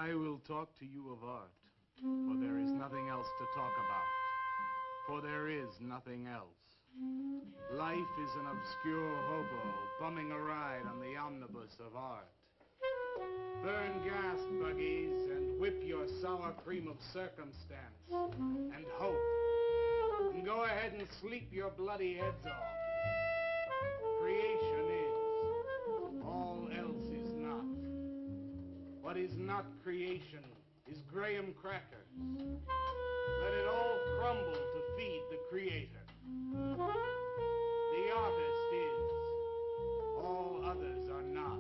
I will talk to you of art, for there is nothing else to talk about. For there is nothing else. Life is an obscure hobo bumming a ride on the omnibus of art. Burn gas buggies and whip your sour cream of circumstance and hope. And go ahead and sleep your bloody heads off. Creation is. All else is not. What is not creation is graham crackers. Let it all crumble to feed the creator. The artist is. All others are not.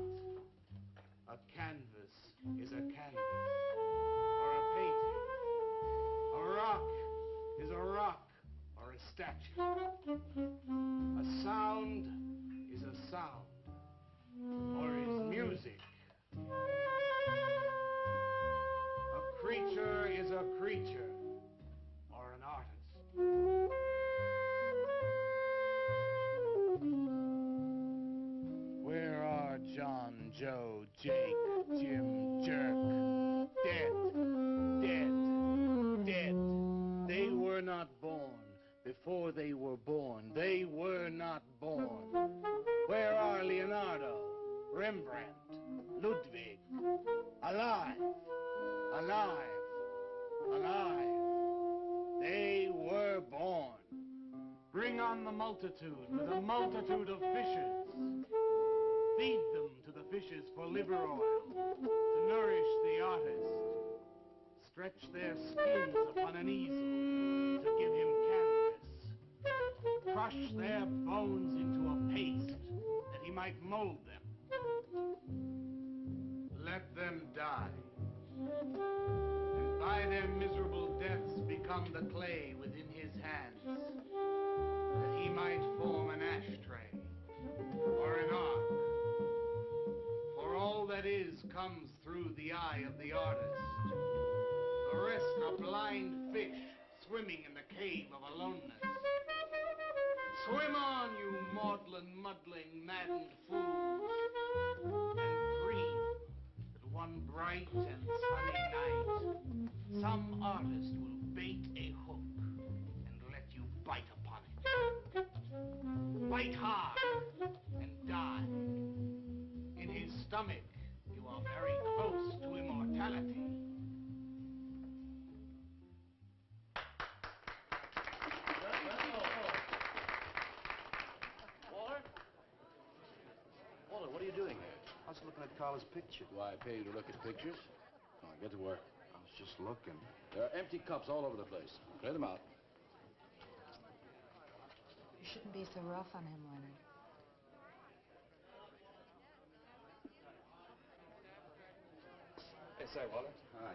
A canvas is a canvas, or a painting. A rock is a rock, or a statue. A sound is a sound, or is music. A creature is a creature, or an artist. Where are John, Joe, Jake, Jim, Jerk? Dead, dead, dead. They were not born. Before they were born, they were not born. Where are Leonardo, Rembrandt, Ludwig? Alive, alive, alive. They were born. Bring on the multitude with a multitude of fishes. Feed them to the fishes for liver oil, to nourish the artist. Stretch their skins upon an easel to give him canvas. Crush their bones into a paste that he might mold them. Let them die. And by their miserable deaths become the clay within his hands, that he might form an ashtray or an ark. For all that is comes through the eye of the artist. The rest are blind fish swimming in the cave of aloneness. Swim on, you maudlin, muddling, maddened fools, and dream that one bright and sunny night some artist will bait a hook and let you bite upon it. Bite hard and die. In his stomach, you are very close to immortality. Walter? Walter, what are you doing here? I was looking at Carla's picture. Do I pay you to look at pictures? Come on, get to work. I was just looking. There are empty cups all over the place. Clear them out. You shouldn't be so rough on him, Leonard. Hey, say, Walter. Hi.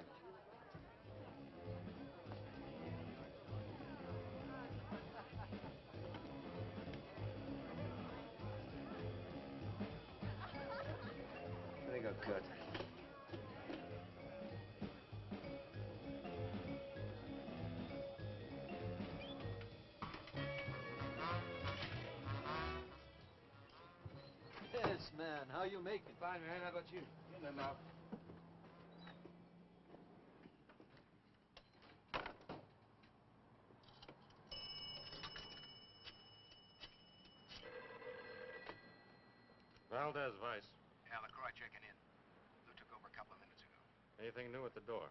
There you go, Kurt. Yes, man. How you making? Fine, man. How about you? In there now. Valdez, Vice. Yeah, LaCroix checking in. Lou took over a couple of minutes ago. Anything new at the door?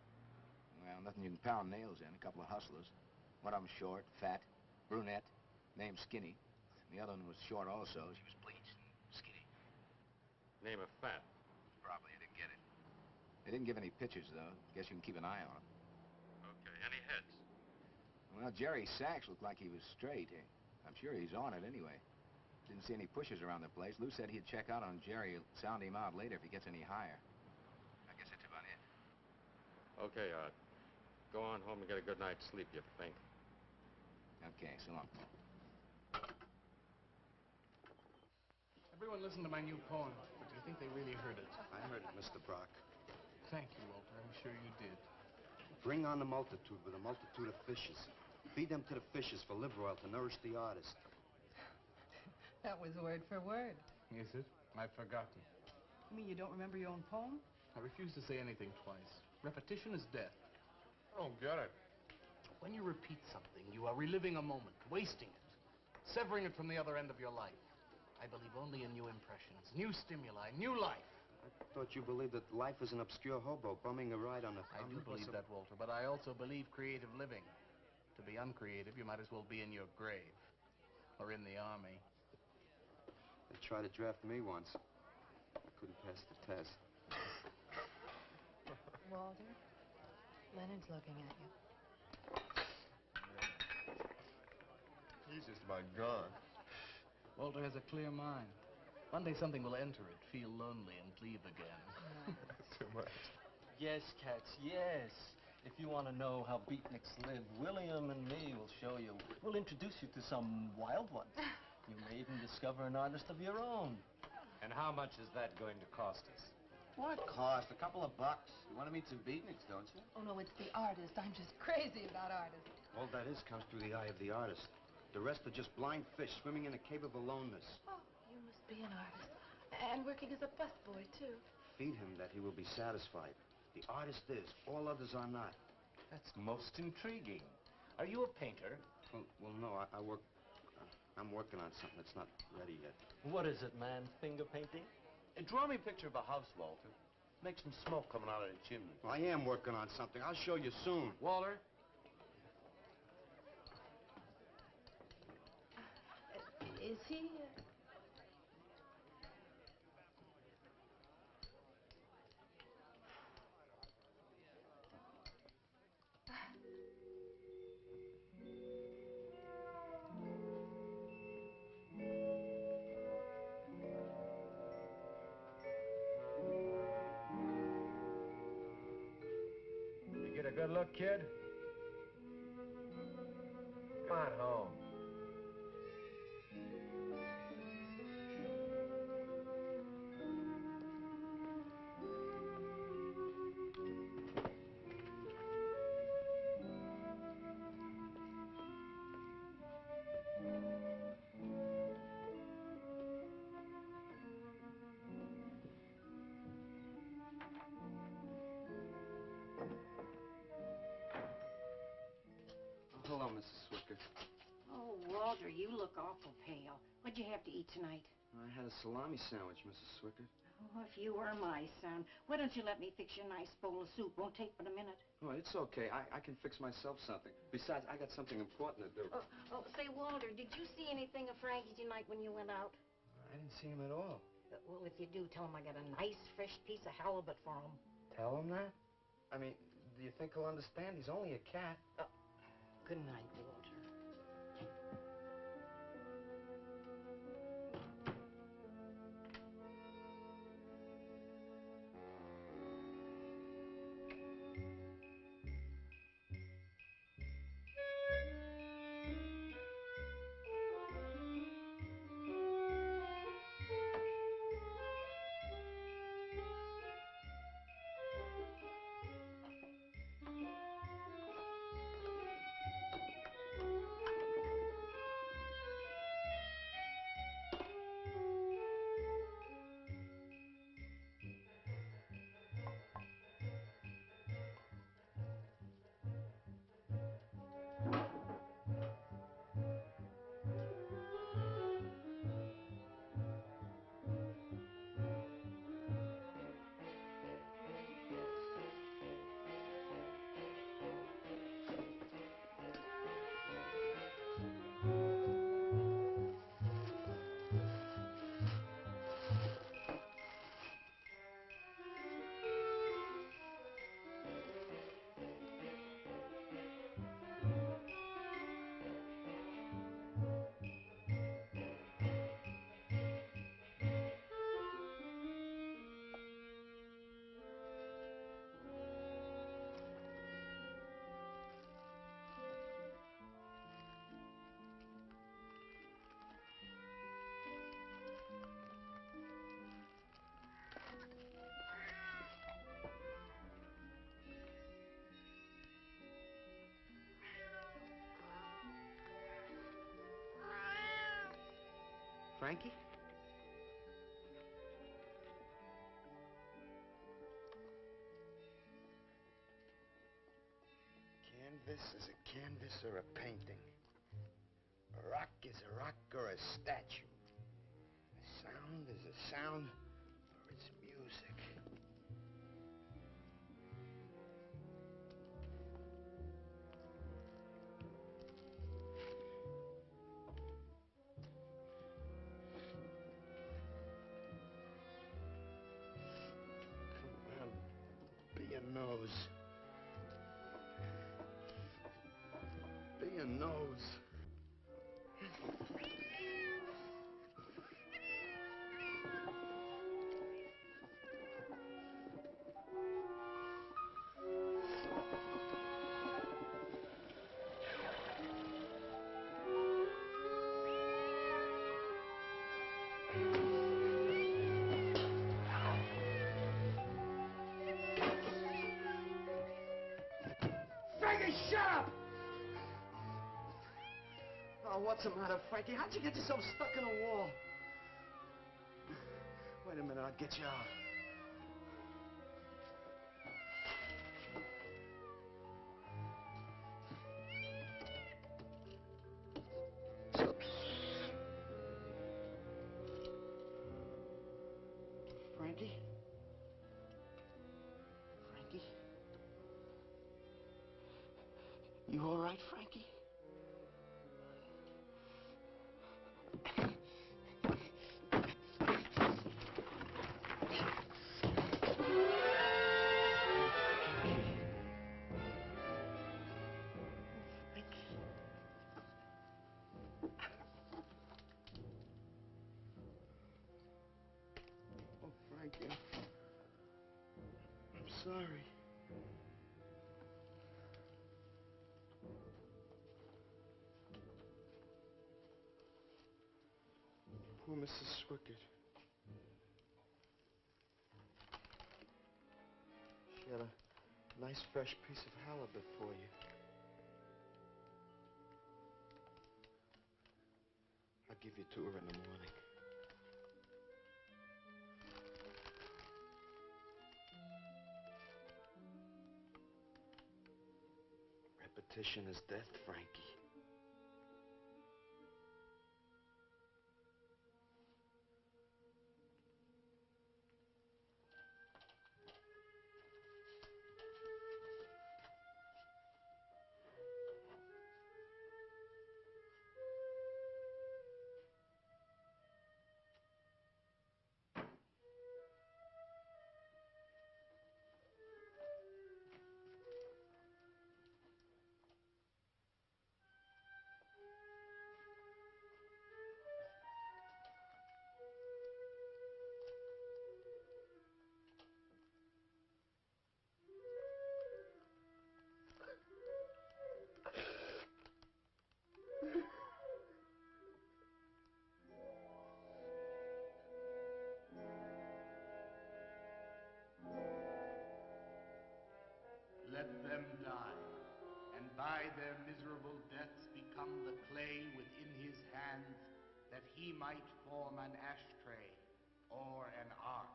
Well, nothing you can pound nails in. A couple of hustlers. One of them short, fat, brunette, named Skinny. The other one was short also. She was bleached and skinny. Name of Fat. Probably I didn't get it. They didn't give any pictures, though. Guess you can keep an eye on them. Okay. Any heads? Well, Jerry Sachs looked like he was straight. I'm sure he's on it anyway. Didn't see any pushers around the place. Lou said he'd check out on Jerry, sound him out later if he gets any higher. I guess that's about it. Okay, Art. Go on home and get a good night's sleep, you think. Okay, so long. Everyone listened to my new poem, but do you think they really heard it? I heard it, Mr. Brock. Thank you, Walter. I'm sure you did. Bring on the multitude with a multitude of fishes. Feed them to the fishes for liver oil to nourish the artist. That was word for word. Is it? I've forgotten. You mean you don't remember your own poem? I refuse to say anything twice. Repetition is death. I don't get it. When you repeat something, you are reliving a moment, wasting it, severing it from the other end of your life. I believe only in new impressions, new stimuli, new life. I thought you believed that life is an obscure hobo bumming a ride on a... I do believe that, Walter, but I also believe creative living. To be uncreative, you might as well be in your grave. Or in the army. They tried to draft me once. I couldn't pass the test. Walter, Leonard's looking at you. He's just about gone. Walter has a clear mind. One day something will enter it, feel lonely, and leave again. Too much. Yes, cats, yes. If you want to know how beatniks live, William and me will show you. We'll introduce you to some wild ones. You may even discover an artist of your own. And how much is that going to cost us? What cost? A couple of bucks. You want to meet some beatniks, don't you? Oh, no, it's the artist. I'm just crazy about artists. All that is comes through the eye of the artist. The rest are just blind fish swimming in a cave of aloneness. Oh, you must be an artist. And working as a busboy, too. Feed him that he will be satisfied. The artist is. All others are not. That's most intriguing. Are you a painter? Well, no, I'm working on something that's not ready yet. What is it, man? Finger painting? Draw me a picture of a house, Walter. Make some smoke coming out of the chimney. Well, I am working on something. I'll show you soon. Walter? Is he... You get a good look, kid? Come on home. Hello, Mrs. Swicker. Oh, Walter, you look awful pale. What'd you have to eat tonight? I had a salami sandwich, Mrs. Swicker. Oh, if you were my son, why don't you let me fix you a nice bowl of soup? Won't take but a minute. Oh, it's okay. I can fix myself something. Besides, I got something important to do. Say, Walter, did you see anything of Frankie tonight when you went out? I didn't see him at all. Well, if you do, tell him I got a nice, fresh piece of halibut for him. Tell him that? I mean, do you think he'll understand? He's only a cat. Good night, Walter. Frankie? this is a canvas or a painting. A rock is a rock or a statue. A sound is a sound or it's music. Come on, be a nose. Be a nose. Frankie, shut up! Oh, what's the matter, Frankie? How'd you get yourself stuck in a wall? Wait a minute, I'll get you out. Frankie? Frankie? You all right, Frankie? Oh, Frankie. I'm sorry. Poor Mrs. Swickard. She had a nice fresh piece of halibut for you. I'll give you to her in the morning. Repetition is death, Frankie. Let them die, and by their miserable deaths become the clay within his hands, that he might form an ashtray or an ark.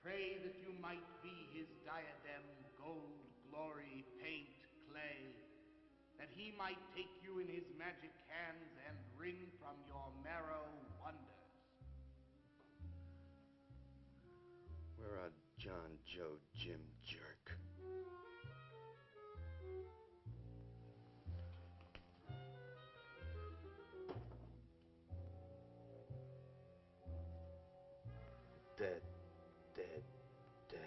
Pray that you might be his diadem, gold, glory, paint, clay, that he might take you in his magic hands and wring from your marrow wonders. Where are John, Joe, Jim, Jerk? Dead, dead, dead.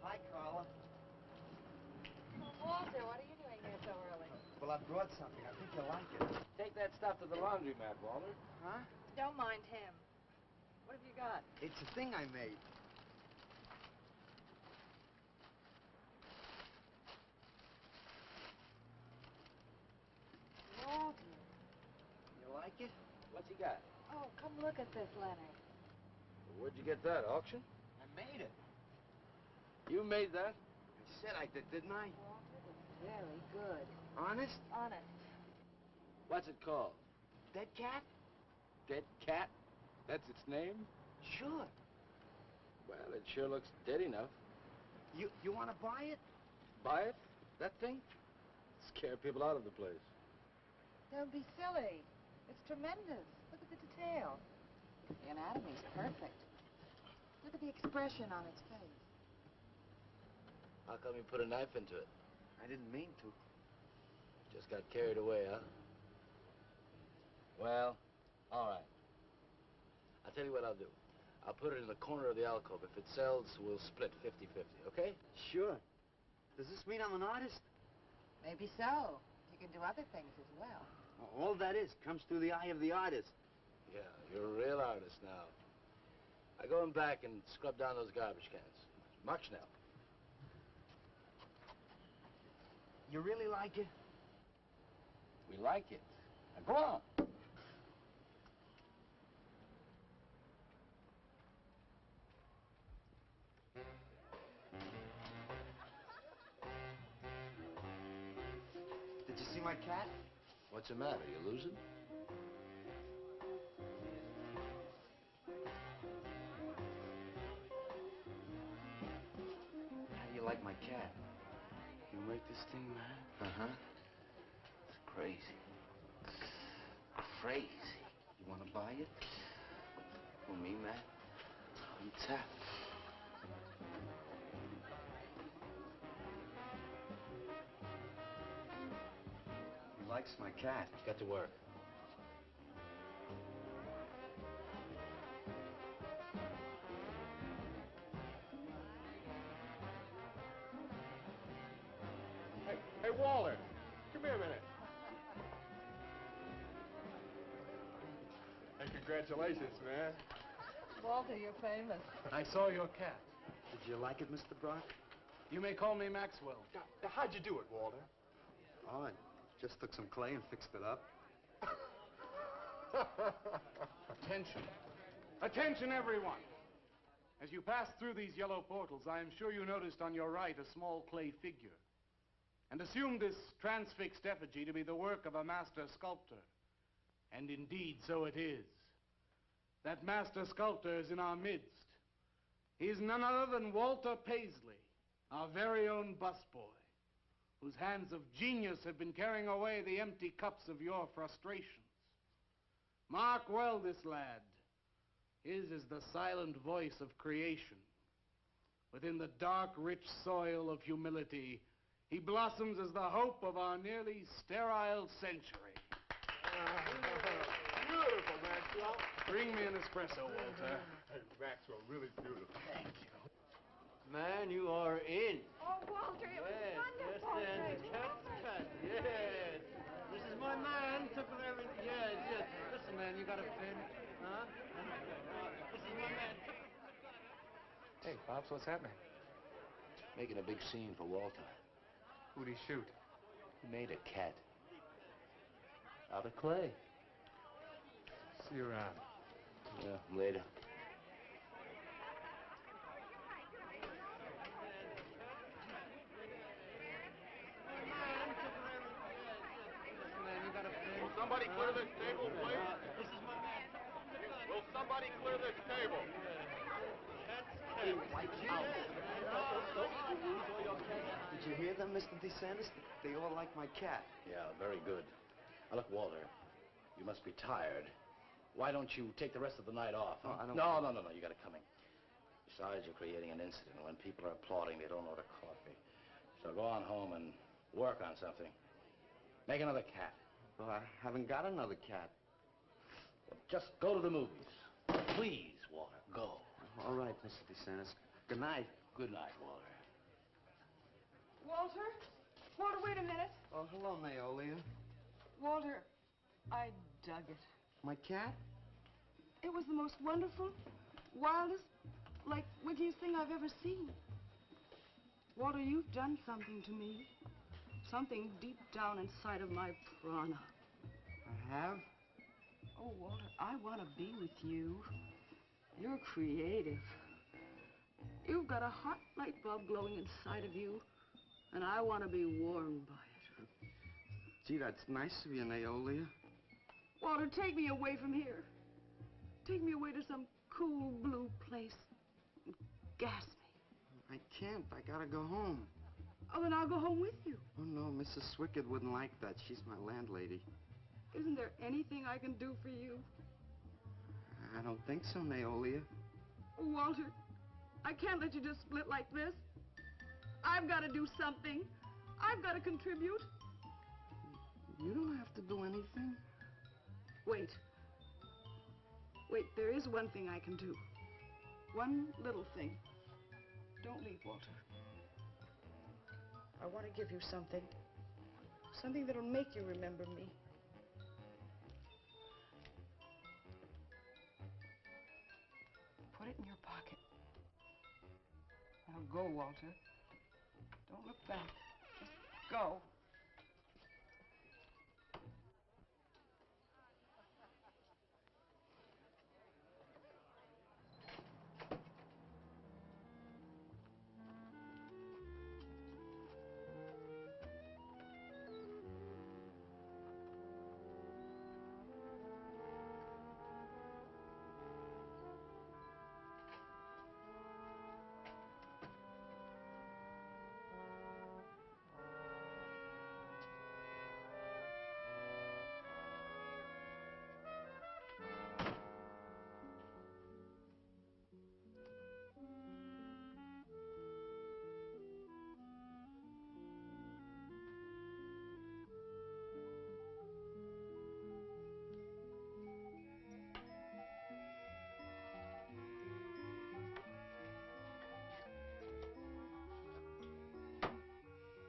Hi, Carla. Walter, what are you doing here so early? Well, I brought something. I think you'll like it. Take that stuff to the laundromat, Walter. Huh? Don't mind him. What have you got? It's a thing I made. Walter. You like it? What's he got? Oh, come look at this, Leonard. Where'd you get that, auction? I made it. You made that? I said I did, didn't I? Walter, it's very good. Honest? Honest. What's it called? Dead cat? Dead Cat? That's its name? Sure. Well, it sure looks dead enough. You want to buy it? Buy it? That thing? Scare people out of the place. Don't be silly. It's tremendous. Look at the detail. The anatomy's perfect. Look at the expression on its face. How come you put a knife into it? I didn't mean to. Just got carried away, huh? Well, all right. I'll tell you what I'll do. I'll put it in the corner of the alcove. If it sells, we'll split 50-50, okay? Sure. Does this mean I'm an artist? Maybe so. You can do other things as well. All that is comes through the eye of the artist. Yeah, you're a real artist now. I go in back and scrub down those garbage cans. March now. You really like it? We like it. Now go on. Did you see my cat? What's the matter? You losing? How do you like my cat? You make this thing, man? Uh-huh. It's crazy. Crazy. You want to buy it? Who, me, man? I'm tapped. He likes my cat. Get to work. Hey, Walter, come here a minute. Hey, congratulations, man. Walter, you're famous. I saw your cat. Did you like it, Mr. Brock? You may call me Maxwell. Now, how'd you do it, Walter? Oh, I just took some clay and fixed it up. Attention. Attention, everyone. As you pass through these yellow portals, I am sure you noticed on your right a small clay figure, and assumed this transfixed effigy to be the work of a master sculptor. And indeed, so it is. That master sculptor is in our midst. He is none other than Walter Paisley, our very own busboy, whose hands of genius have been carrying away the empty cups of your frustrations. Mark well this lad. His is the silent voice of creation. Within the dark, rich soil of humility, he blossoms as the hope of our nearly sterile century. Beautiful, Maxwell. Bring me an espresso, Walter. Hey, Maxwell, really beautiful. Thank you. Man, you are in. Oh, Walter, it was wonderful. Yes, cat. Yes. This is my man. Took with everything. Yes, yes. Listen, man, you got a pen? Huh? This is my man. Hey, Pops, what's happening? Making a big scene for Walter. Who'd he shoot? He made a cat. Out of clay. See you around. Yeah, later. Will somebody clear this table, please? This is my man. Will somebody clear this table? Did you hear them, Mr. DeSantis? They all like my cat. Yeah, very good. Now, look, Walter, you must be tired. Why don't you take the rest of the night off? Huh? I don't... No, you got it coming. Besides, you're creating an incident. When people are applauding, they don't order coffee. So go on home and work on something. Make another cat. Well, I haven't got another cat. Well, just go to the movies. Please, Walter, go. All right, Mr. DeSantis. Good night. Good night, Walter. Walter? Walter, wait a minute. Oh, hello, Naolia. Walter, I dug it. My cat? It was the most wonderful, wildest, like, wittiest thing I've ever seen. Walter, you've done something to me. Something deep down inside of my prana. I have? Oh, Walter, I want to be with you. You're creative. You've got a hot light bulb glowing inside of you, and I want to be warmed by it. Gee, that's nice of you, Naolia. Walter, take me away from here. Take me away to some cool blue place. And gas me. I can't. I gotta go home. Oh, then I'll go home with you. Oh, no, Mrs. Swickett wouldn't like that. She's my landlady. Isn't there anything I can do for you? I don't think so, Naolia. Oh, Walter, I can't let you just split like this. I've got to do something. I've got to contribute. You don't have to do anything. Wait. Wait, there is one thing I can do. One little thing. Don't leave, Walter. I want to give you something. Something that'll make you remember me. Put it in your pocket. Now go, Walter. Don't look back. Just go.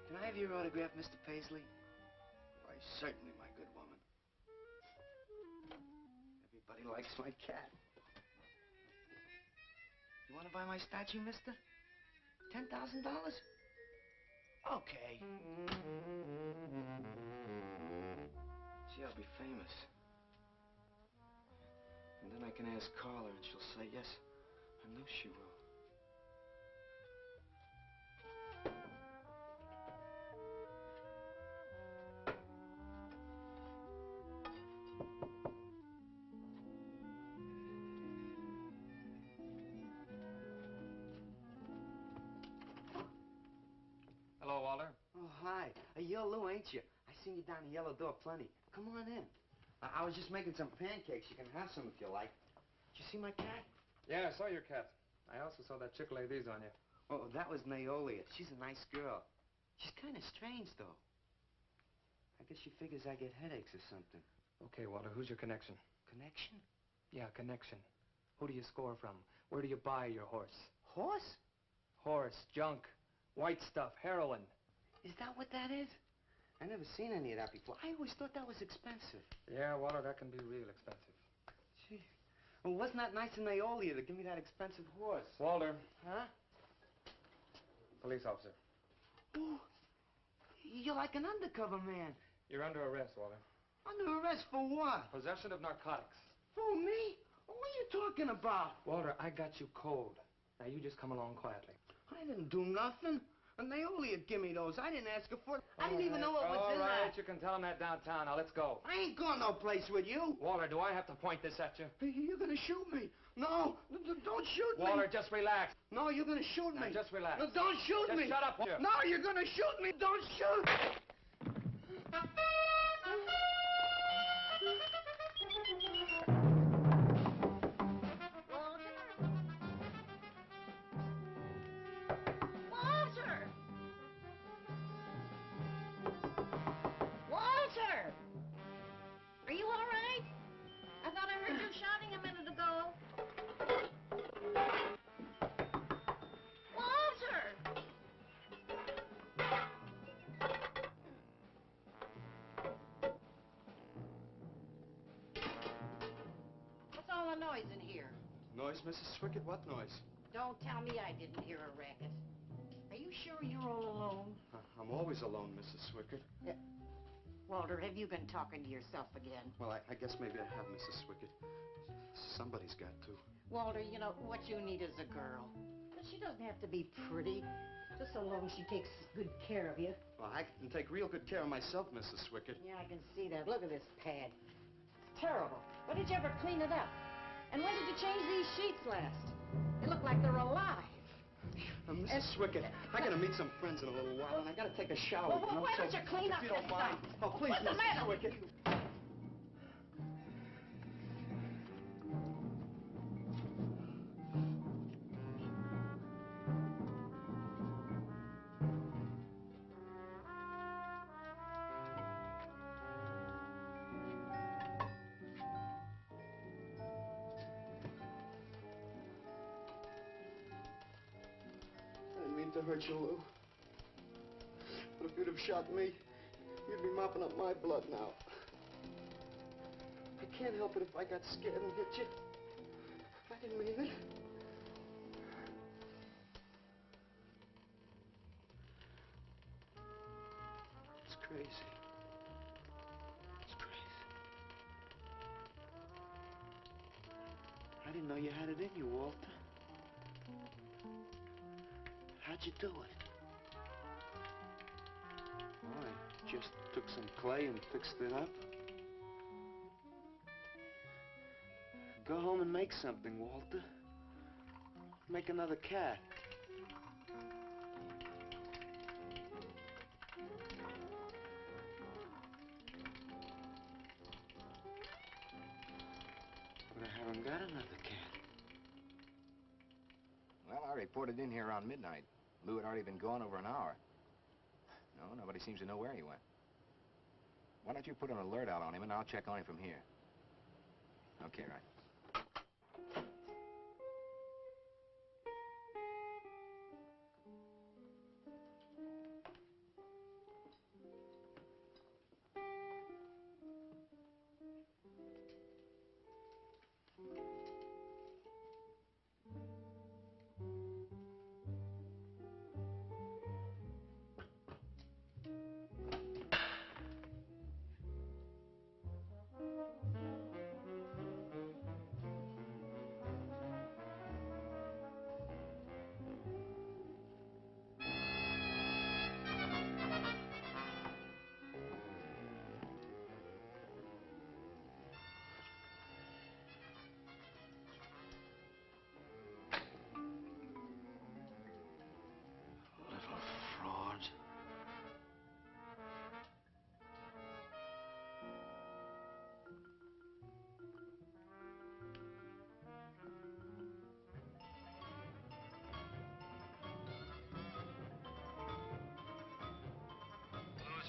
Can I have your autograph, Mr. Paisley? Why, certainly, my good woman. Everybody likes my cat. You want to buy my statue, mister? $10,000? Okay. Gee, I'll be famous. And then I can ask Carla, and she'll say yes. I know she will. Hello, Walter. Oh, hi. You're Lou, ain't you? I seen you down the yellow door plenty. Come on in. I was just making some pancakes. You can have some if you like. Did you see my cat? Yeah, I saw your cat. I also saw that chick lay these on you. Oh, that was Naolia. She's a nice girl. She's kind of strange, though. I guess she figures I get headaches or something. Okay, Walter, who's your connection? Connection? Yeah, connection. Who do you score from? Where do you buy your horse? Horse? Horse, junk, white stuff, heroin. Is that what that is? I never seen any of that before. I always thought that was expensive. Yeah, Walter, that can be real expensive. Gee. Well, wasn't that nice of Naolia to give me that expensive horse? Walter. Huh? Police officer. Oh, you're like an undercover man. You're under arrest, Walter. Under arrest for what? Possession of narcotics. For me? What are you talking about? Walter, I got you cold. Now you just come along quietly. I didn't do nothing. And Naolia give me those. I didn't ask her for it. I didn't even know what was in All right, that. you can tell him that downtown. Now let's go. I ain't going no place with you. Walter, do I have to point this at you? You're gonna shoot me. No, don't shoot me. Walter, just relax. No, you're gonna shoot me. Now just relax. No, don't shoot Just me. shut up, Walter. No, you're gonna shoot me. Don't shoot. Walter! Walter! Are you all right? I thought I heard you shouting a minute ago. Walter! What's all the noise in here? Noise, Mrs. Swickett? What noise? Don't tell me I didn't hear a racket. Are you sure you're all alone? I'm always alone, Mrs. Swickett. Walter, have you been talking to yourself again? Well, I guess maybe I have, Mrs. Swickett. Somebody's got to. Walter, you know, what you need is a girl. But she doesn't have to be pretty, just so long as she takes good care of you. Well, I can take real good care of myself, Mrs. Swickett. Yeah, I can see that. Look at this pad. It's terrible. When did you ever clean it up? And when did you change these sheets last? They look like they're alive. Mrs. Swickett, I gotta meet some friends in a little while, and I gotta take a shower. Well, why don't you clean up if you this don't mind. stuff? Oh, please, What's the Mrs. matter with Swickett. I didn't mean to hurt you, Lou. But if you'd have shot me, you'd be mopping up my blood now. I can't help it if I got scared and hit you. I didn't mean it. It's crazy. It's crazy. I didn't know you had it in you, Walter. How'd you do it? Oh, I just took some clay and fixed it up. Go home and make something, Walter. Make another cat. But I haven't got another cat. Well, I reported in here around midnight. Lou had already been gone over an hour. No, nobody seems to know where he went. Why don't you put an alert out on him, and I'll check on him from here. Okay, right.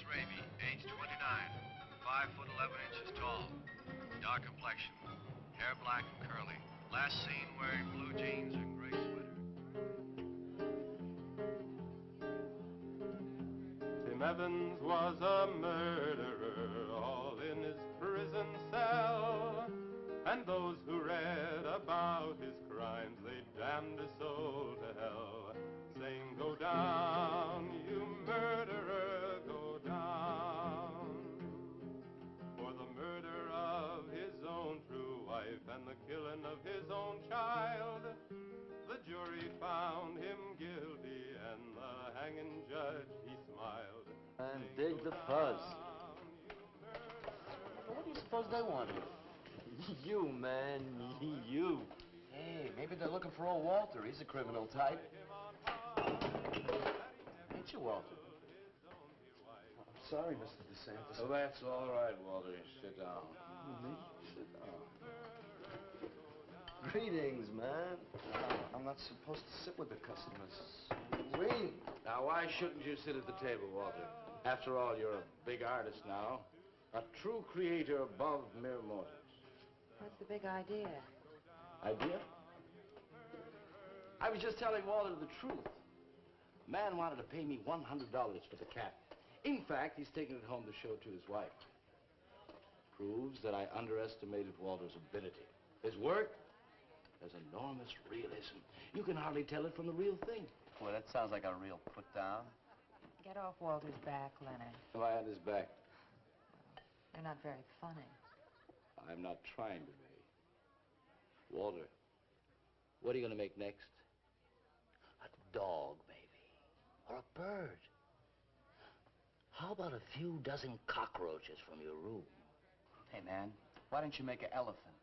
Raby, age 29, 5 foot 11 inches tall, dark complexion, hair black and curly. Last seen wearing blue jeans and gray sweater. Tim Evans was a murderer, all in his prison cell. And those who read about his crimes, they damned his soul to hell, saying, "Go down, you murderer, go down." For the murder of his own true wife and the killing of his own child, the jury found him guilty, and the hanging judge, he smiled. And dig the fuzz. What do you suppose they wanted? You, man, you. Hey, maybe they're looking for old Walter. He's a criminal type. Ain't you, Walter? I'm sorry, Mr. DeSantis. Oh, that's all right, Walter. Sit down. Me? Sit down. Greetings, man. I'm not supposed to sit with the customers. Green. Now, why shouldn't you sit at the table, Walter? After all, you're a big artist now. A true creator above mere mortals. What's the big idea? Idea? I was just telling Walter the truth. Man wanted to pay me $100 for the cat. In fact, he's taking it home to show to his wife. Proves that I underestimated Walter's ability. His work has enormous realism. You can hardly tell it from the real thing. Boy, that sounds like a real put-down. Get off Walter's back, Leonard. Am I on his back? You're not very funny. I'm not trying to be. Walter, what are you going to make next? A dog, maybe. Or a bird. How about a few dozen cockroaches from your room? Hey, man, why don't you make an elephant?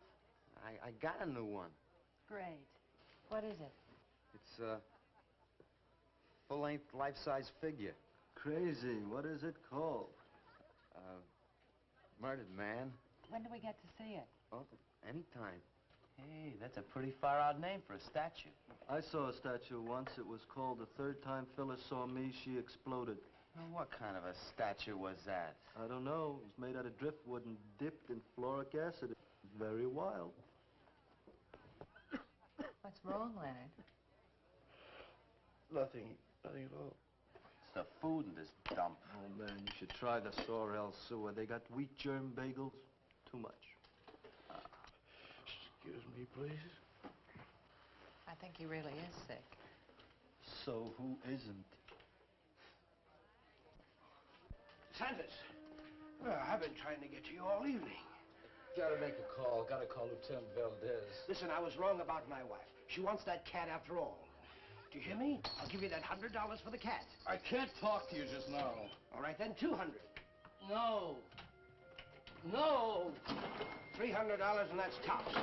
I got a new one. Great. What is it? It's a full-length, life-size figure. Crazy. What is it called? Murdered man. When do we get to see it? Oh, anytime. Hey, that's a pretty far-out name for a statue. I saw a statue once. It was called The Third Time Phyllis Saw Me, She Exploded. Well, what kind of a statue was that? I don't know. It was made out of driftwood and dipped in fluoric acid. Very wild. What's wrong, Leonard? Nothing. Nothing at all. It's the food in this dump. Oh, man, you should try the Sorrel sewer. They got wheat germ bagels. Too much. Excuse me, please. I think he really is sick. So who isn't? Sanders, I've been trying to get to you all evening. Gotta make a call. Gotta call Lieutenant Valdez. Listen, I was wrong about my wife. She wants that cat after all. Do you hear me? I'll give you that $100 for the cat. I can't talk to you just now. All right, then, 200. No. No. $300, and that's tops.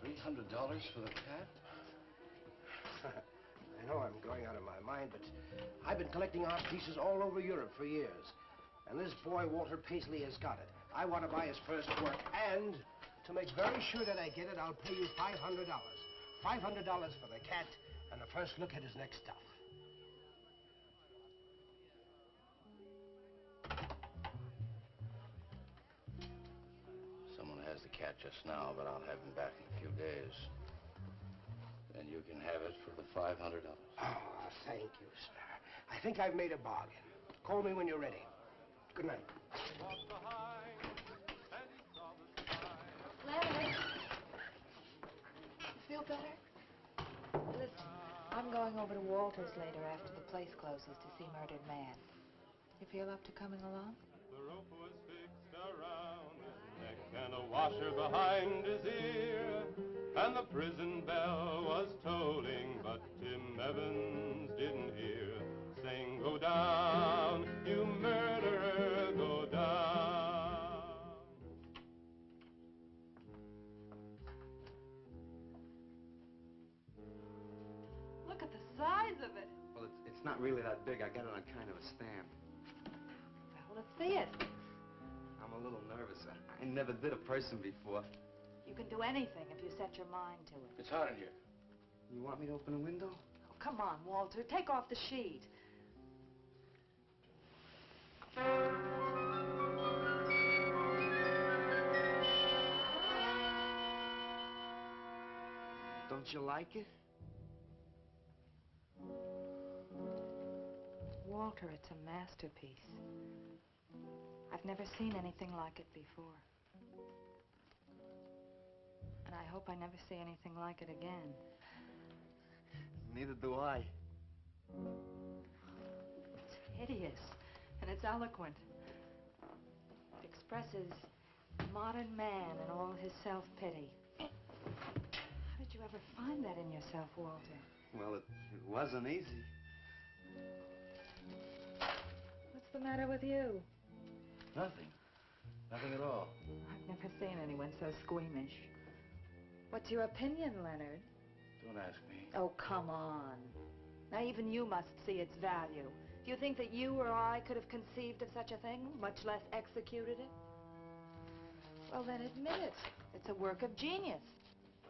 $300 for the cat? I know I'm going out of my mind, but I've been collecting art pieces all over Europe for years. And this boy, Walter Paisley, has got it. I want to buy his first work, and to make very sure that I get it, I'll pay you $500. $500 for the cat, and the first look at his next stuff. Someone has the cat just now, but I'll have him back in a few days. Then you can have it for the $500. Oh, thank you, sir. I think I've made a bargain. Call me when you're ready. Good night. Leonard. You feel better? Listen, I'm going over to Walter's later after the place closes to see Murdered Man. You feel up to coming along? The rope was fixed around his neck and a washer behind his ear, and the prison bell was tolling, but Tim Evans didn't hear. Saying, go down, you murderer, go down. Look at the size of it. Well, it's not really that big. I got it on kind of a stand. Well, let's see it. I'm a little nervous. I never did a person before. You can do anything if you set your mind to it. It's hot in here. You want me to open the window? Oh, come on, Walter. Take off the sheet. Don't you like it? Walter, it's a masterpiece. I've never seen anything like it before. And I hope I never see anything like it again. Neither do I. It's hideous, and it's eloquent. It expresses modern man and all his self-pity. How did you ever find that in yourself, Walter? Well, it wasn't easy. What's the matter with you? Nothing. Nothing at all. I've never seen anyone so squeamish. What's your opinion, Leonard? Don't ask me. Oh, come on. Now, even you must see its value. Do you think that you or I could have conceived of such a thing, much less executed it? Well, then admit it. It's a work of genius.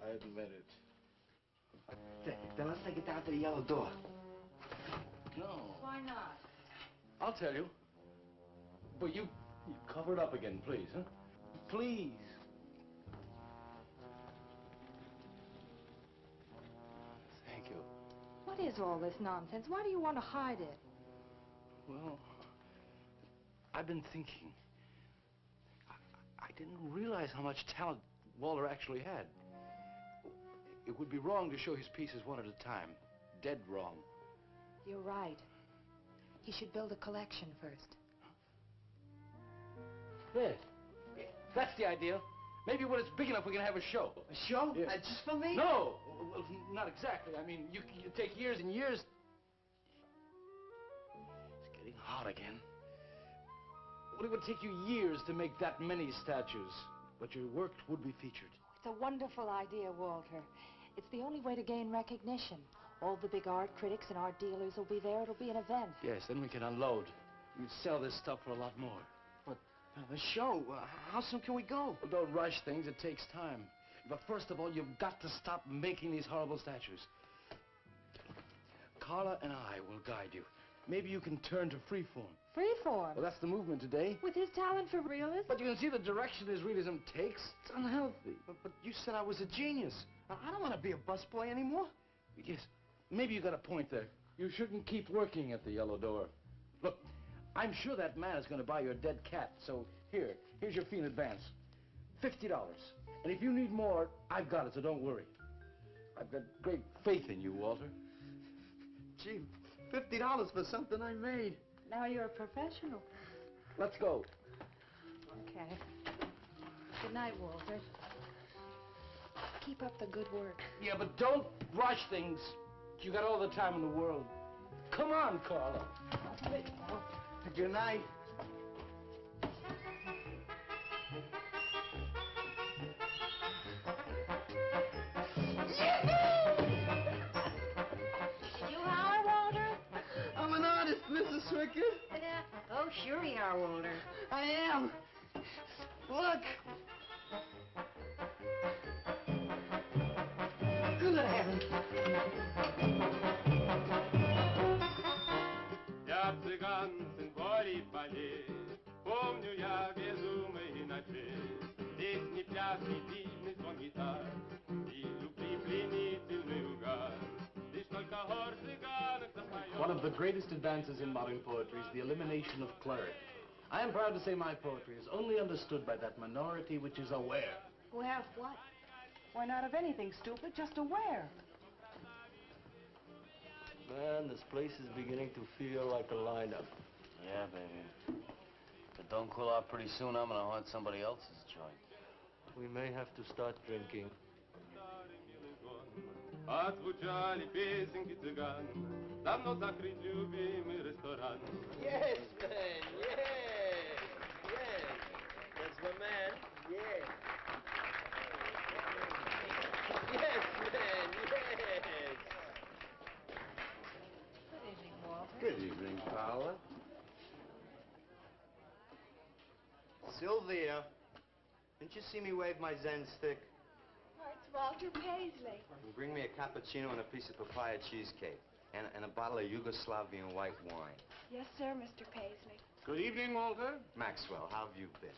I admit it. Then let's take it down to the yellow door. No. Why not? I'll tell you. But you cover it up again, please, huh? Please. Thank you. What is all this nonsense? Why do you want to hide it? Well, I've been thinking. I didn't realize how much talent Walter actually had. It would be wrong to show his pieces one at a time. Dead wrong. You're right. He should build a collection first. There. That's the idea. Maybe when it's big enough, we can have a show. A show? Yeah. Just for me? No, well, not exactly. I mean, you take years and years. It's getting hot again. Well, it would take you years to make that many statues, but your work would be featured. It's a wonderful idea, Walter. It's the only way to gain recognition. All the big art critics and art dealers will be there. It'll be an event. Yes, then we can unload. We sell this stuff for a lot more. But the show, how soon can we go? Well, don't rush things. It takes time. But first of all, you've got to stop making these horrible statues. Carla and I will guide you. Maybe you can turn to freeform. Freeform? Well, that's the movement today. With his talent for realism? But you can see the direction his realism takes. It's unhealthy. But you said I was a genius. I don't want to be a busboy anymore. Yes, maybe you got a point there. You shouldn't keep working at the Yellow Door. Look, I'm sure that man is going to buy your dead cat, so here's your fee in advance. $50. And if you need more, I've got it, so don't worry. I've got great faith in you, Walter. Gee, $50 for something I made. Now you're a professional. Let's go. Okay. Good night, Walter. Keep up the good work. Yeah, but don't rush things. You got all the time in the world. Come on, Carla. Good night. Did you holler, Walter? I'm an artist, Mrs. Swicker. Oh, sure you are, Walter. I am. Look. Good heavens. Я цыган, сын полей полей, помню я безумные ночи. Здесь не пляс, не дивный звон гитар, и любви пленительный угар. Лишь только хор цыганок запоет. One of the greatest advances in modern poetry is the elimination of cleric. I am proud to say my poetry is only understood by that minority which is aware. Aware of what? Why, not of anything, stupid, just aware. Man, this place is beginning to feel like a lineup. Yeah, baby. If it don't cool off pretty soon, I'm gonna haunt somebody else's joint. We may have to start drinking. Отзвучали песенки цыган, давно закрыт любимый ресторан. Yes, man, yes, yes. That's my man, yes. Yes, man, yes. Good evening, Walter. Good evening, Paula. Sylvia, didn't you see me wave my Zen stick? Oh, it's Walter Paisley. And bring me a cappuccino and a piece of papaya cheesecake. And a bottle of Yugoslavian white wine. Yes, sir, Mr. Paisley. Good evening, Walter. Maxwell, how have you been?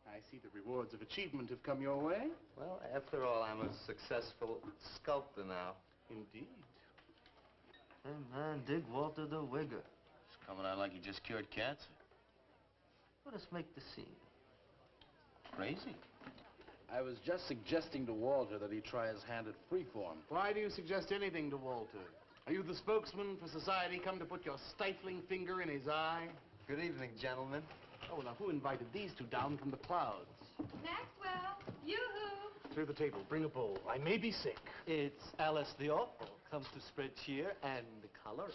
I see the rewards of achievement have come your way. Well, after all, I'm a successful sculptor now. Indeed. Hey, man, dig Walter the Wigger. He's coming out like he just cured cancer. Let us make the scene. Crazy. I was just suggesting to Walter that he try his hand at freeform. Why do you suggest anything to Walter? Are you the spokesman for society come to put your stifling finger in his eye? Good evening, gentlemen. Oh, now who invited these two down from the clouds? Maxwell, yoo-hoo. Through the table, bring a bowl. I may be sick. It's Alice the Awful. Comes to spread cheer and color.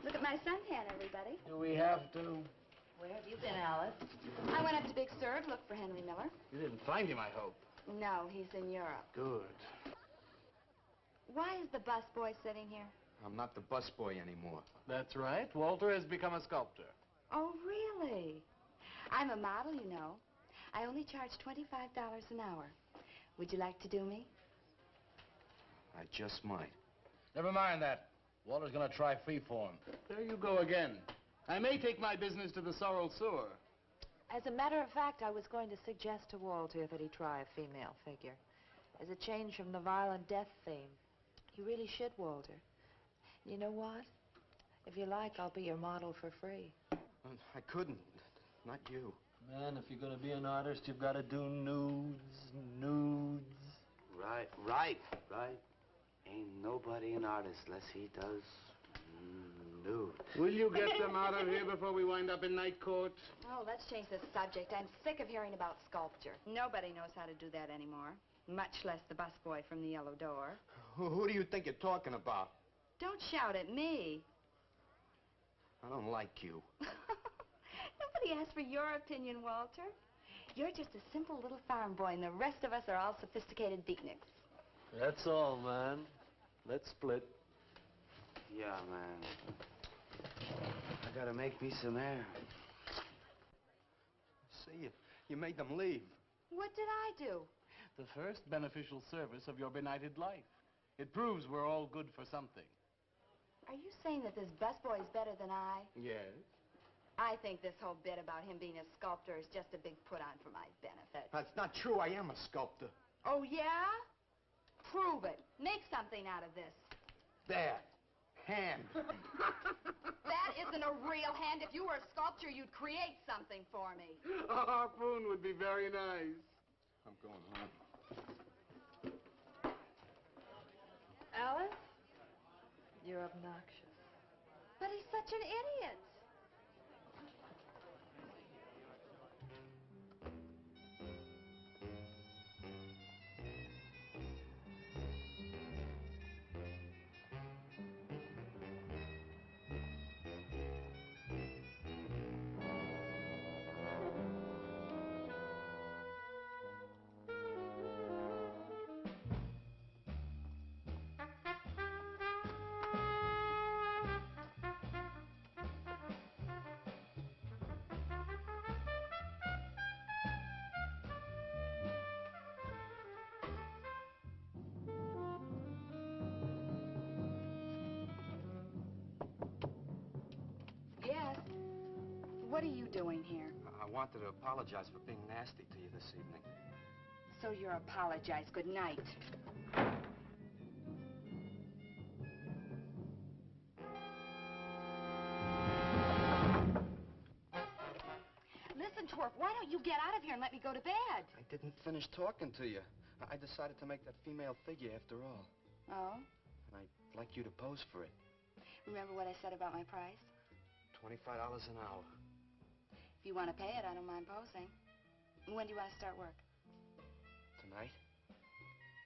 Look at my suntan, everybody. Do we have to? Where have you been, Alice? I went up to Big Sur to look for Henry Miller. You didn't find him, I hope. No, he's in Europe. Good. Why is the busboy sitting here? I'm not the busboy anymore. That's right. Walter has become a sculptor. Oh, really? I'm a model, you know. I only charge $25 an hour. Would you like to do me? I just might. Never mind that. Walter's gonna try freeform. There you go again. I may take my business to the Sorrel Sewer. As a matter of fact, I was going to suggest to Walter that he try a female figure. As a change from the violent death theme. He really should, Walter. You know what? If you like, I'll be your model for free. I couldn't. Not you. Man, if you're gonna be an artist, you've got to do nudes. Right. Ain't nobody an artist unless he does Dude. Will you get them out of here before we wind up in night court? Oh, let's change the subject. I'm sick of hearing about sculpture. Nobody knows how to do that anymore, much less the busboy from the Yellow Door. Who do you think you're talking about? Don't shout at me. I don't like you. Nobody asked for your opinion, Walter. You're just a simple little farm boy, and the rest of us are all sophisticated beatniks. That's all, man. Let's split. Yeah, man. I gotta make me some air. See, you made them leave. What did I do? The first beneficial service of your benighted life. It proves we're all good for something. Are you saying that this busboy's better than I? Yes. I think this whole bit about him being a sculptor is just a big put-on for my benefit. That's not true. I am a sculptor. Oh, yeah? Prove it. Make something out of this. There. Hand. That isn't a real hand. If you were a sculptor, you'd create something for me. A harpoon would be very nice. I'm going home. Alice? You're obnoxious. But he's such an idiot. Yes. What are you doing here? I wanted to apologize for being nasty to you this evening. So you're apologize. Good night. Listen, Twerp, why don't you get out of here and let me go to bed? I didn't finish talking to you. I decided to make that female figure after all. Oh? And I'd like you to pose for it. Remember what I said about my price? $25 an hour. If you want to pay it, I don't mind posing. When do you want to start work? Tonight?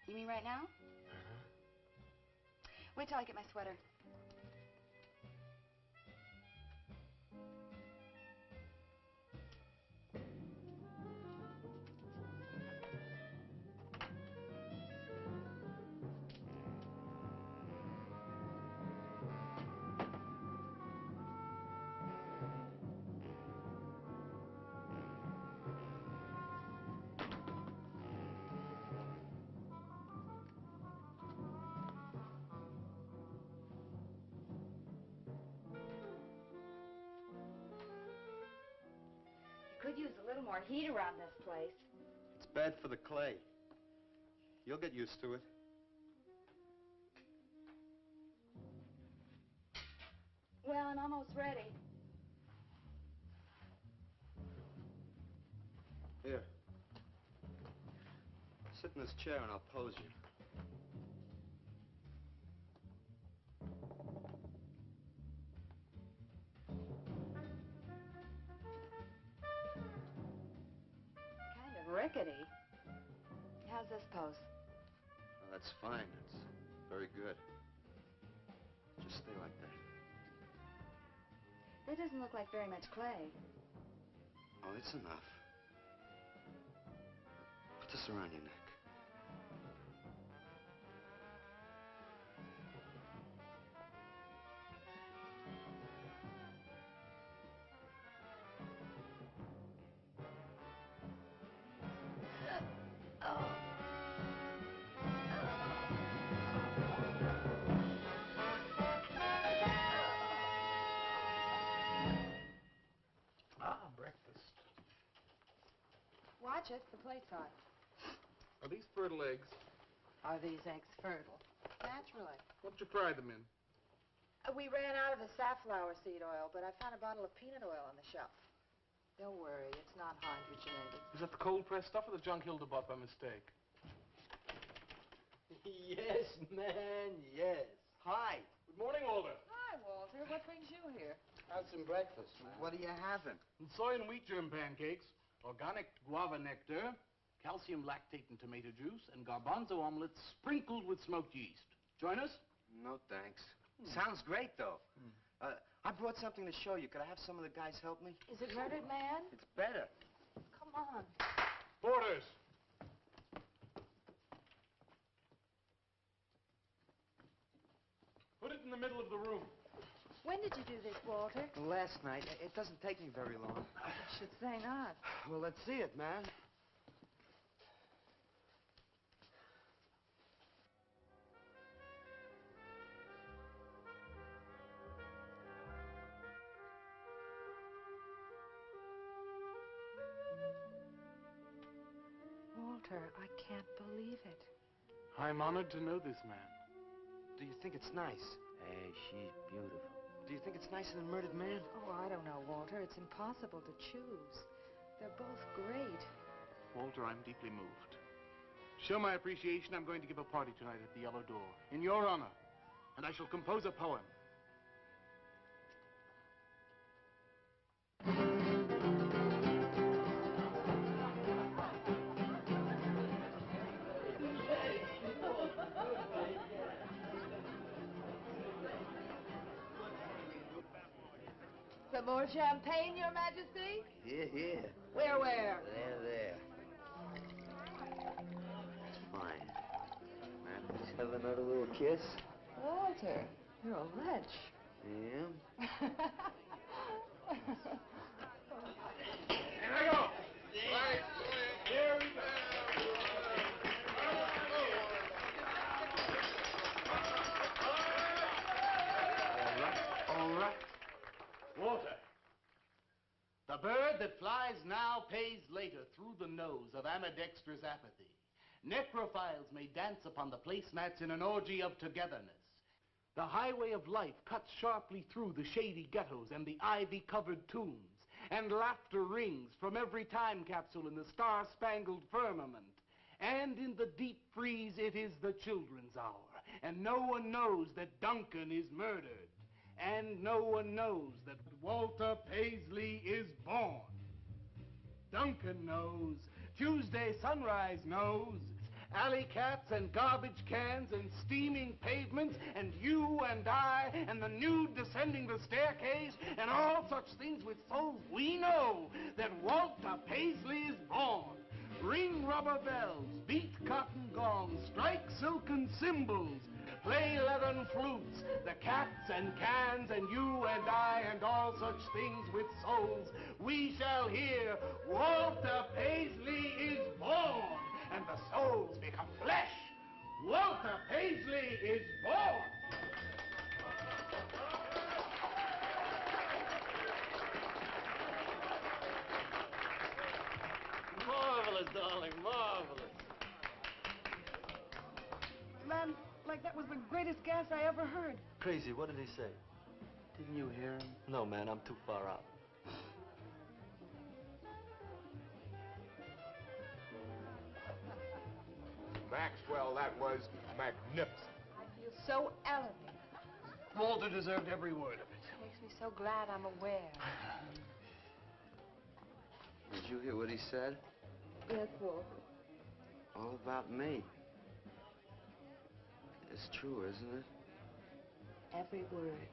You mean right now? Uh-huh. Wait till I get my sweater. Could use a little more heat around this place. It's bad for the clay. You'll get used to it. Well, I'm almost ready. Here. Sit in this chair and I'll pose you. Kind of rickety. How's this pose? Oh, that's fine. It's very good. Just stay like that. That doesn't look like very much clay. Oh, it's enough. Put this around your neck. Breakfast. Watch it. The plate's hot. Are these fertile eggs? Are these eggs fertile? Naturally. What'd you fry them in? We ran out of the safflower seed oil, but I found a bottle of peanut oil on the shelf. Don't worry, it's not hydrogenated. Is that the cold-pressed stuff or the junk Hilda bought by mistake? Yes, man, yes. Hi. Good morning, Walter. Hi, Hi, Walter. What brings you here? How's some breakfast? What are you having? Soy and wheat germ pancakes, organic guava nectar, calcium lactate and tomato juice, and garbanzo omelets sprinkled with smoked yeast. Join us? No, thanks. Sounds great, though. I brought something to show you. Could I have some of the guys help me? Is it Murdered Man? It's better. Come on. Porters! Put it in the middle of the room. When did you do this, Walter? Last night. It doesn't take me very long. I should say not. Well, let's see it, man. Walter, I can't believe it. I'm honored to know this man. Do you think it's nice? Hey, she's beautiful. Do you think it's nicer than Murdered Man? Oh, I don't know, Walter. It's impossible to choose. They're both great. Walter, I'm deeply moved. To show my appreciation, I'm going to give a party tonight at the Yellow Door, in your honor. And I shall compose a poem. Some more champagne, Your Majesty? Here, here. Where? There. Fine. Man, please have another little kiss. Walter, you're a lech. Yeah? Here I go! Here we go! All right. Walter, the bird that flies now pays later through the nose of ambidextrous apathy. Necrophiles may dance upon the placemats in an orgy of togetherness. The highway of life cuts sharply through the shady ghettos and the ivy-covered tombs, and laughter rings from every time capsule in the star-spangled firmament. And in the deep freeze, it is the children's hour, and no one knows that Duncan is murdered. And no one knows that Walter Paisley is born. Duncan knows. Tuesday Sunrise knows. Alley cats and garbage cans and steaming pavements and you and I and the nude descending the staircase and all such things with souls, we know that Walter Paisley is born. Ring rubber bells, beat cotton gongs, strike silken cymbals, play leathern flutes, the cats and cans and you and I and all such things with souls. We shall hear Walter Paisley is born, and the souls become flesh. Walter Paisley is born. Marvelous, darling, marvelous. Man, like that was the greatest gas I ever heard. Crazy, what did he say? Didn't you hear him? No, man, I'm too far out. Maxwell, that was magnificent. I feel so elevated. Walter deserved every word of it. Makes me so glad I'm aware. Did you hear what he said? Yes, Walter. All about me. It's true, isn't it? Every word.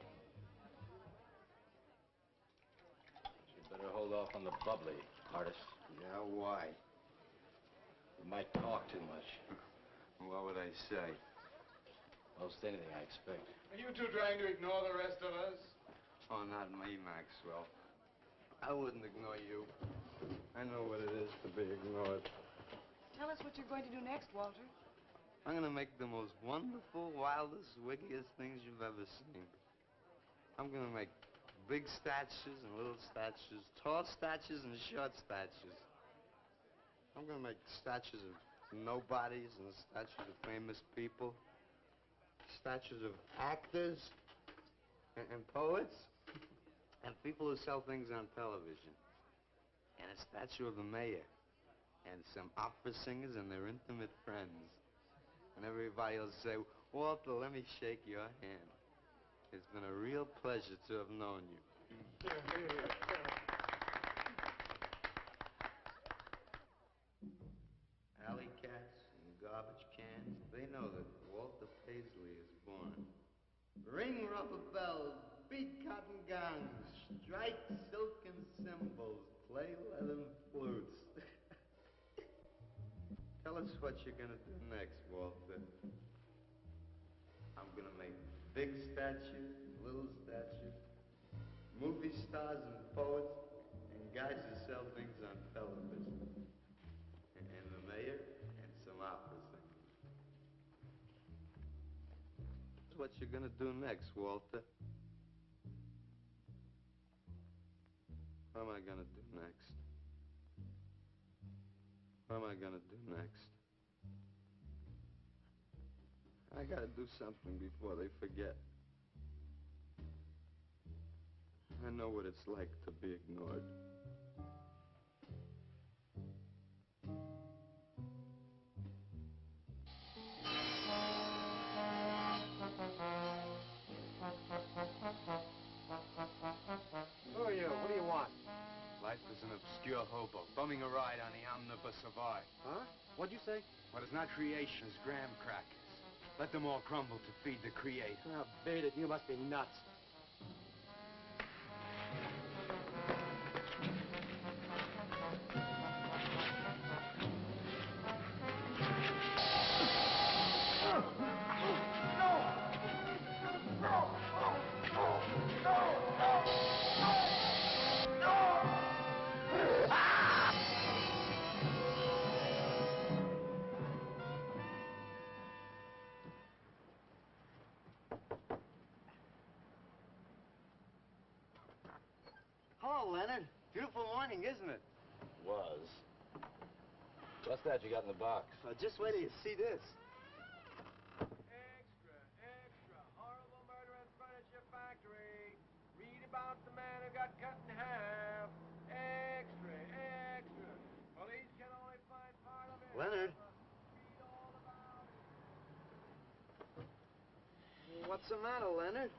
You better hold off on the bubbly, artist. Yeah, why? You might talk too much. What would I say? Most anything, I expect. Are you two trying to ignore the rest of us? Oh, not me, Maxwell. I wouldn't ignore you. I know what it is to be ignored. Tell us what you're going to do next, Walter. I'm gonna make the most wonderful, wildest, wickedest things you've ever seen. I'm gonna make big statues and little statues, tall statues and short statues. I'm gonna make statues of nobodies and statues of famous people, statues of actors and poets and people who sell things on television, and a statue of the mayor and some opera singers and their intimate friends. And everybody will say, Walter, let me shake your hand. It's been a real pleasure to have known you. Alley cats and garbage cans, they know that Walter Paisley is born. Ring rubber bells, beat cotton gongs, strike silken cymbals, play leathern flutes. Tell us what you're gonna do next, Walter. I'm gonna make big statues, little statues, movie stars and poets, and guys who sell things on television. And the mayor and some opera singers. That's what you're gonna do next, Walter. What am I gonna do next? What am I gonna do next? I gotta do something before they forget. I know what it's like to be ignored. Who are you? What do you want? Life is an obscure hobo, bumming a ride on the omnibus of art. Huh? What'd you say? What is not creation is graham crackers. Let them all crumble to feed the creator. Oh, beat it. You must be nuts. Hello, Leonard. Beautiful morning, isn't it? Was. What's that you got in the box? Just wait till you see this. Extra, extra. Horrible murder in furniture factory. Read about the man who got cut in half. Extra, extra. Police can only find part of it. Leonard. Read all about it. What's the matter, Leonard?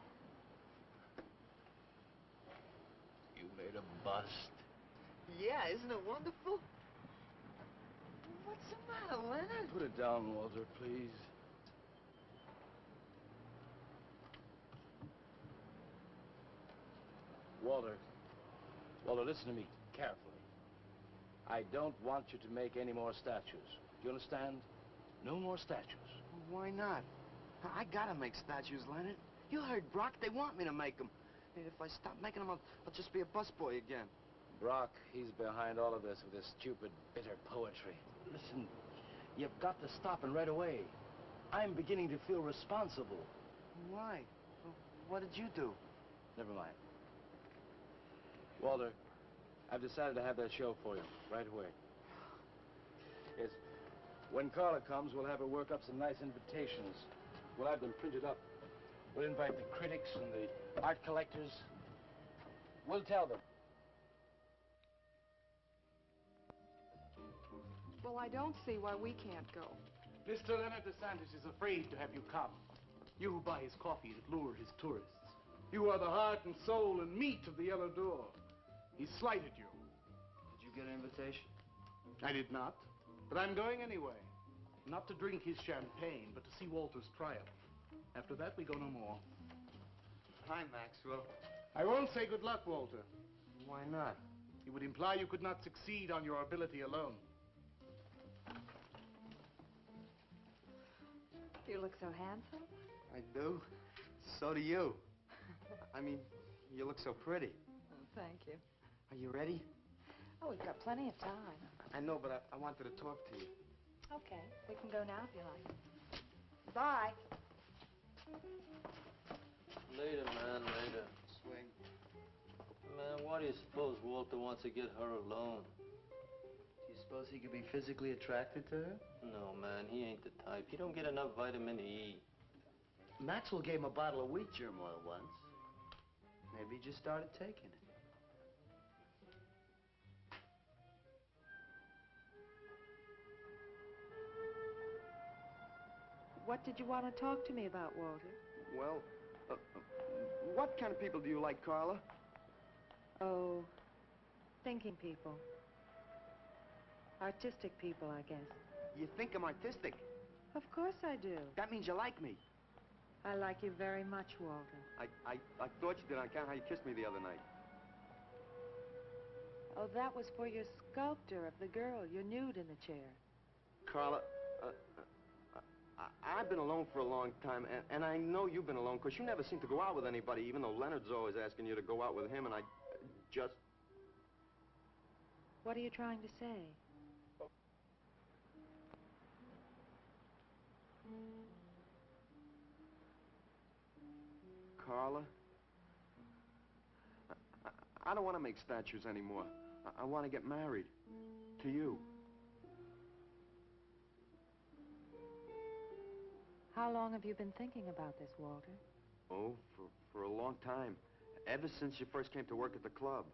You made a bust. Yeah, isn't it wonderful? What's the matter, Leonard? Put it down, Walter, please. Walter. Walter, listen to me carefully. I don't want you to make any more statues. Do you understand? No more statues. Why not? I gotta make statues, Leonard. You heard Brock. They want me to make them. And if I stop making them, I'll just be a busboy again. Brock, he's behind all of this with his stupid, bitter poetry. Listen, you've got to stop and right away. I'm beginning to feel responsible. Why? What did you do? Never mind. Walter, I've decided to have that show for you right away. Yes. When Carla comes, we'll have her work up some nice invitations. We'll have them printed up. We'll invite the critics and the art collectors. We'll tell them. Well, I don't see why we can't go. Mr. Leonard DeSantis is afraid to have you come. You who buy his coffee that lure his tourists. You are the heart and soul and meat of the Yellow Door. He slighted you. Did you get an invitation? I did not, but I'm going anyway. Not to drink his champagne, but to see Walter's triumph. After that, we go no more. Hi, Maxwell. I won't say good luck, Walter. Why not? It would imply you could not succeed on your ability alone. You look so handsome. I do. So do you. I mean, you look so pretty. Oh, thank you. Are you ready? Oh, we've got plenty of time. I know, but I wanted to talk to you. Okay, we can go now if you like. Bye. Later, man, later. Swing. Man, why do you suppose Walter wants to get her alone? Do you suppose he could be physically attracted to her? No, man, he ain't the type. He don't get enough vitamin E. Maxwell gave him a bottle of wheat germ oil once. Maybe he just started taking it. What did you want to talk to me about, Walter? Well, What kind of people do you like, Carla? Oh, thinking people. Artistic people, I guess. You think I'm artistic? Of course I do. That means you like me. I like you very much, Walter. I thought you did on account of how you kissed me the other night. Oh, that was for your sculptor of the girl, your nude in the chair. Carla, I've been alone for a long time, and I know you've been alone, because you never seem to go out with anybody, even though Leonard's always asking you to go out with him, and I just... What are you trying to say? Carla, I don't want to make statues anymore. I want to get married. To you. How long have you been thinking about this, Walter? Oh, for a long time. Ever since you first came to work at the club.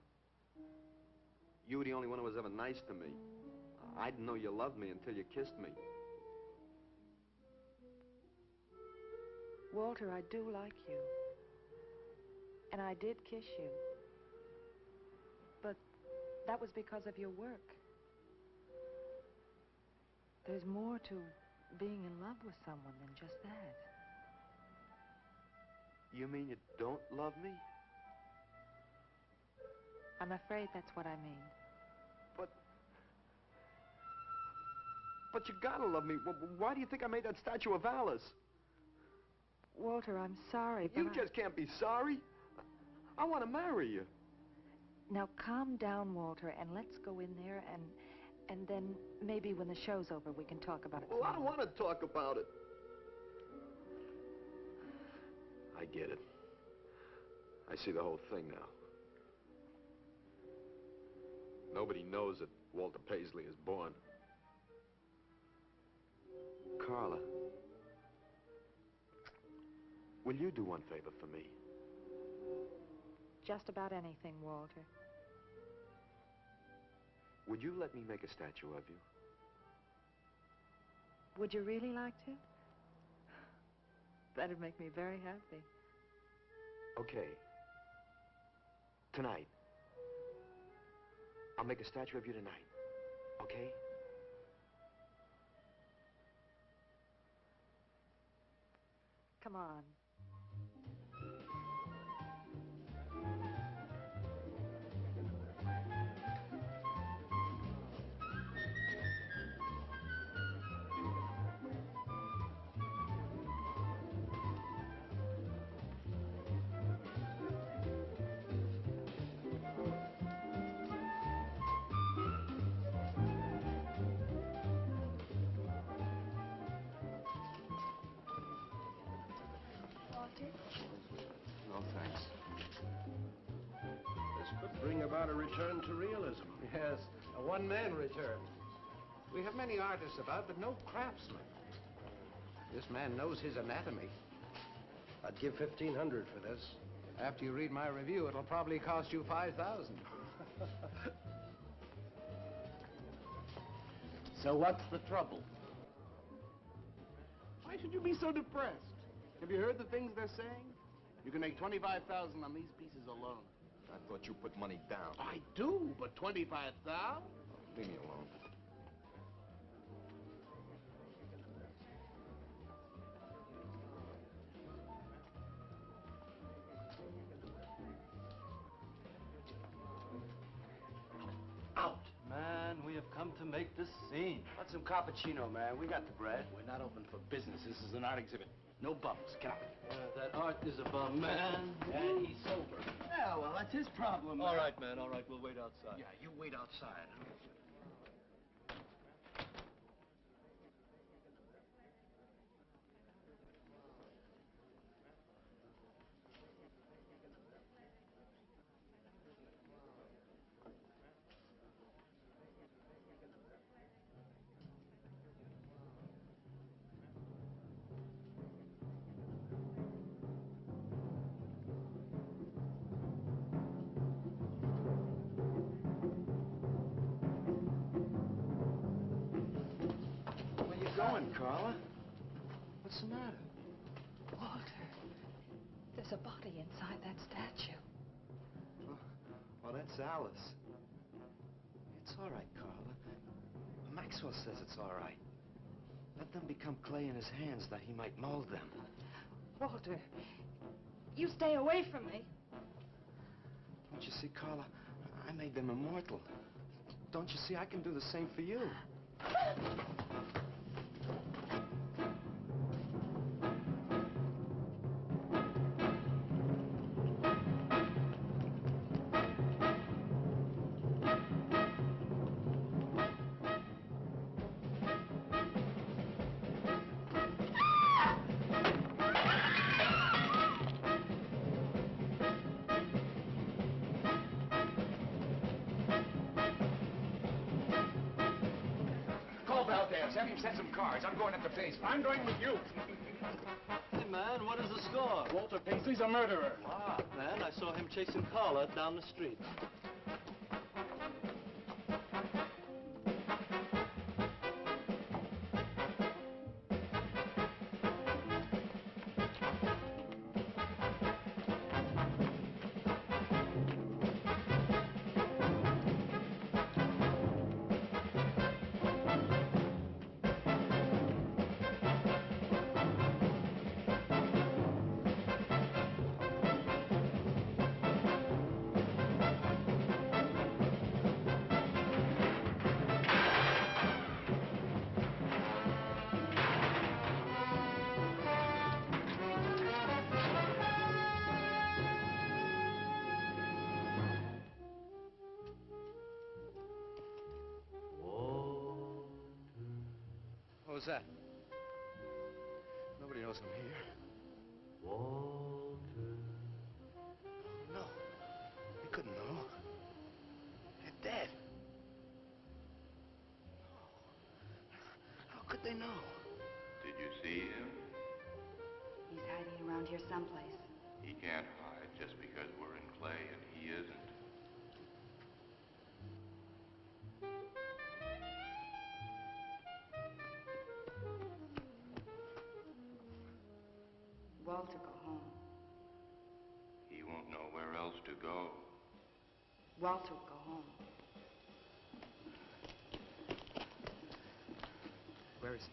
You were the only one who was ever nice to me. I didn't know you loved me until you kissed me. Walter, I do like you. And I did kiss you. But that was because of your work. There's more to being in love with someone than just that. You mean you don't love me? I'm afraid that's what I mean. But you gotta love me. Why do you think I made that statue of Alice? Walter, I'm sorry, but You just can't be sorry. I want to marry you. Now calm down, Walter, and let's go in there and then maybe when the show's over we can talk about it. Well, I don't want to talk about it. I get it. I see the whole thing now. Nobody knows that Walter Paisley is born. Carla, will you do one favor for me? Just about anything, Walter. Would you let me make a statue of you? Would you really like to? That'd make me very happy. Okay. Tonight. I'll make a statue of you tonight. Okay? Come on. No, thanks. This could bring about a return to realism. Yes, a one-man return. We have many artists about, but no craftsmen. This man knows his anatomy. I'd give $1,500 for this. After you read my review, it'll probably cost you $5,000. So what's the trouble? Why should you be so depressed? Have you heard the things they're saying? You can make $25,000 on these pieces alone. I thought you put money down. I do, but $25,000? Leave me alone. Out! Man, we have come to make this scene. Want some cappuccino, man? We got the bread. We're not open for business. This is an art exhibit. No bums. Get out. That art is a bum, man. And he's sober. Yeah, well, that's his problem. All right, man, all right. We'll wait outside. Yeah, you wait outside. Where you going, Carla? What's the matter? Walter, There's a body inside that statue. Oh, that's Alice. It's all right, Carla. Maxwell says it's all right. Let them become clay in his hands that he might mold them. Walter, you stay away from me. Don't you see, Carla? I made them immortal. Don't you see? I can do the same for you. Call Valdez. Have him send some cars. I'm going up the base. I'm going with you. Hey, man, what is the score? Walter Paisley's a murderer. Ah, man, I saw him chasing Carla down the street. What was that? Nobody knows I'm here. Walter. No. They couldn't know. They're dead. How could they know? Did you see him? He's hiding around here someplace. He can't hide just because we're in clay and he isn't. Walter, go home. He won't know where else to go. Walter, go home. Where is he?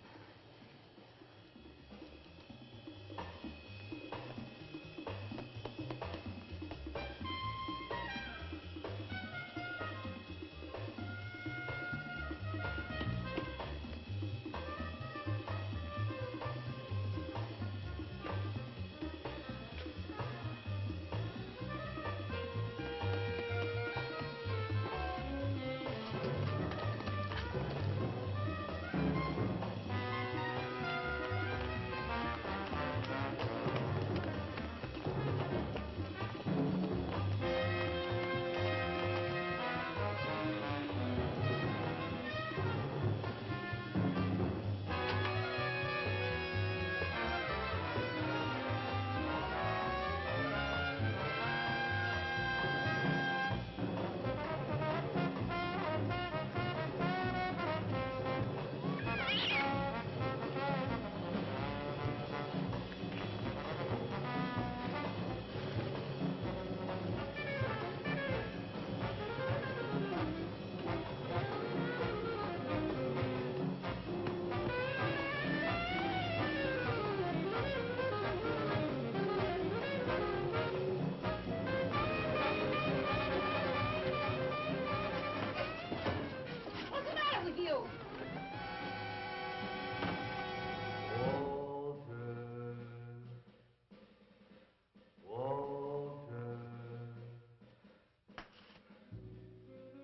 What's the matter with you?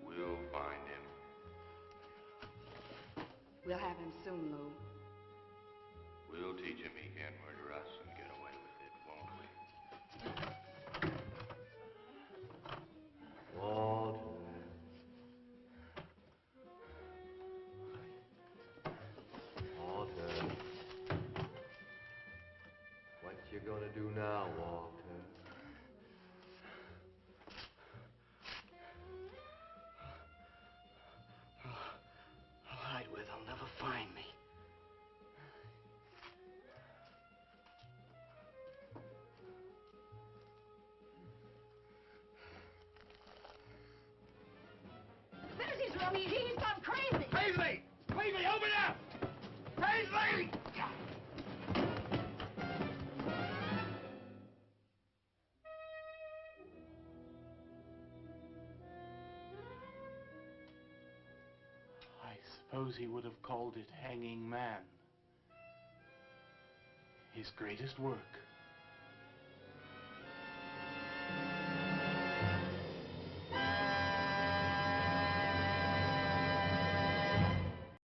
We'll find him. We'll have him soon, Lou. We'll teach him he can't murder us and get away with it, won't we? Walter. Walter. What you gonna do now, Walter? I'll hide where they'll never find me. suppose he would have called it Hanging Man. His greatest work.